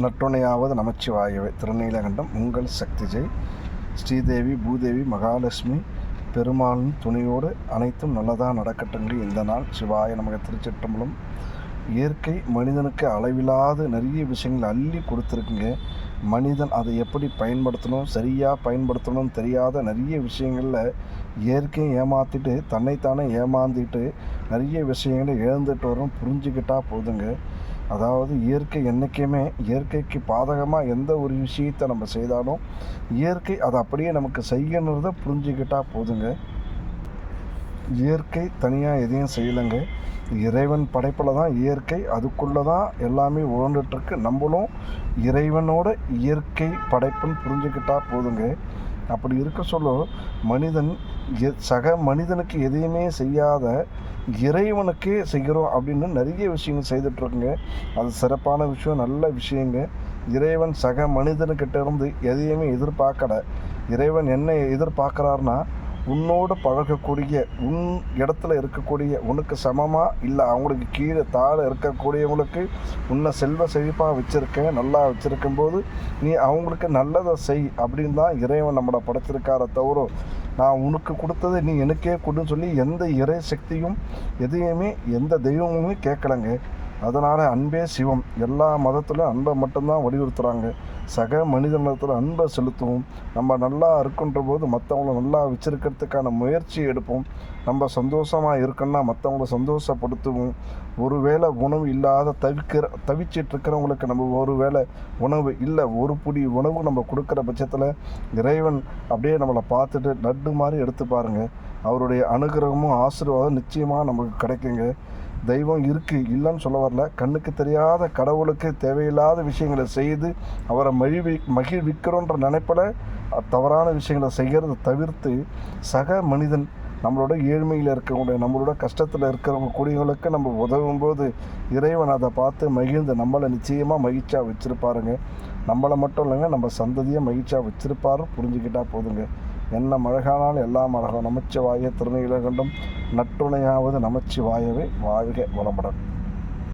நற்றுணையாவது நமச்சிவாயவே. திருநீலகண்டம் உங்கள் சக்தி ஜெய். ஸ்ரீதேவி பூதேவி மகாலட்சுமி பெருமாளின் துணையோடு அனைத்தும் நல்லதாக நடக்கட்டுங்க இந்த நாள். சிவாய நமக்கு திருச்சிற்றம்பலம். இயற்கை மனிதனுக்கு அளவில்லாத நிறைய விஷயங்கள் அள்ளி கொடுத்துருக்குங்க. மனிதன் அதை எப்படி பயன்படுத்தணும், சரியாக பயன்படுத்தணும்னு தெரியாத நிறைய விஷயங்களில் இயற்கையை ஏமாற்றிட்டு தன்னைத்தானே ஏமாந்திட்டு நிறைய விஷயங்களை இழந்துட்டு வரும். புரிஞ்சுக்கிட்டால் போதுங்க. அதாவது இயற்கை என்றைக்குமே இயற்கைக்கு பாதகமாக எந்த ஒரு விஷயத்தை நம்ம செய்தாலும் இயற்கை அதை அப்படியே நமக்கு செய்யணுன்றதை புரிஞ்சுக்கிட்டால் போதுங்க. இயற்கை தனியாக எதையும் செய்யலைங்க. இறைவன் படைப்பில் தான் இயற்கை, அதுக்குள்ளே தான் எல்லாமே உழண்டுட்டுருக்கு. நம்மளும் இறைவனோட இயற்கை படைப்புன்னு புரிஞ்சுக்கிட்டால் போதுங்க. அப்படி இருக்க சொல்ல மனிதன் சக மனிதனுக்கு எதையுமே செய்யாத இறைவனுக்கே செய்கிறோம் அப்படின்னு நிறைய விஷயங்கள் செய்துட்ருக்குங்க. அது சிறப்பான விஷயம், நல்ல விஷயங்க. இறைவன் சக மனிதனுக்கிட்ட இருந்து எதையுமே எதிர்பார்க்கலை. இறைவன் என்ன எதிர்பார்க்குறாருன்னா, உன்னோடு பழகக்கூடிய, உன் இடத்துல இருக்கக்கூடிய, உனக்கு சமமாக இல்லை அவங்களுக்கு கீழே தாழ இருக்கக்கூடியவங்களுக்கு உன்னை செல்வ செழிப்பாக வச்சுருக்கேன், நல்லா வச்சுருக்கும்போது நீ அவங்களுக்கு நல்லதை செய் அப்படின்னு தான் இறைவன் நம்மளை படைச்சிருக்கார தவிர நான் உனக்கு கொடுத்தது நீ எனக்கே கொடுன்னு சொல்லி எந்த இறை சக்தியும் எதையுமே எந்த தெய்வமுமே கேட்கலைங்க. அதனால் அன்பே சிவம். எல்லா மதத்திலும் அன்பை மட்டும்தான் வலியுறுத்துகிறாங்க. சக மனிதனத்தில் அன்பை செலுத்துவோம். நம்ம நல்லா இருக்குன்ற போது மற்றவங்கள நல்லா வச்சிருக்கிறதுக்கான முயற்சி எடுப்போம். நம்ம சந்தோஷமாக இருக்குன்னா மற்றவங்கள சந்தோஷப்படுத்துவோம். ஒரு வேளை உணவு இல்லாத தவிச்சிட்டு இருக்கிறவங்களுக்கு நம்ம ஒரு வேளை உணவு இல்லை, ஒரு புடி உணவு நம்ம கொடுக்குற பட்சத்தில் இறைவன் அப்படியே நம்மளை பார்த்துட்டு லட்டு மாதிரி எடுத்து பாருங்கள். அவருடைய அனுகிரகமும் ஆசீர்வாதம் நிச்சயமாக நமக்கு கிடைக்குங்க. தெய்வம் இருக்குது, இல்லைன்னு சொல்ல வரல. கண்ணுக்கு தெரியாத கடவுளுக்கு தேவையில்லாத விஷயங்களை செய்து அவரை மகிழ்விக்கிறோன்ற நினைப்பில் தவறான விஷயங்களை செய்கிறத தவிர்த்து சக மனிதன் நம்மளோட ஏழ்மையில் இருக்கக்கூடிய, நம்மளோட கஷ்டத்தில் இருக்கிறவங்க கூடியவங்களுக்கு நம்ம உதவும் போது இறைவன் அதை பார்த்து மகிழ்ந்து நம்மளை நிச்சயமாக மகிழ்ச்சியாக வச்சுருப்பாருங்க. நம்மளை மட்டும் இல்லைங்க, நம்ம சந்ததியை மகிழ்ச்சியாக வச்சுருப்பாரு. புரிஞ்சுக்கிட்டால் போதுங்க. என்ன மழகானாலும் எல்லாம் அழகாக. நமச்சிவாய. திருநீலகண்டம் நற்றுணையாவது நமச்சிவாயவே. வாழ்க வளமுடன்.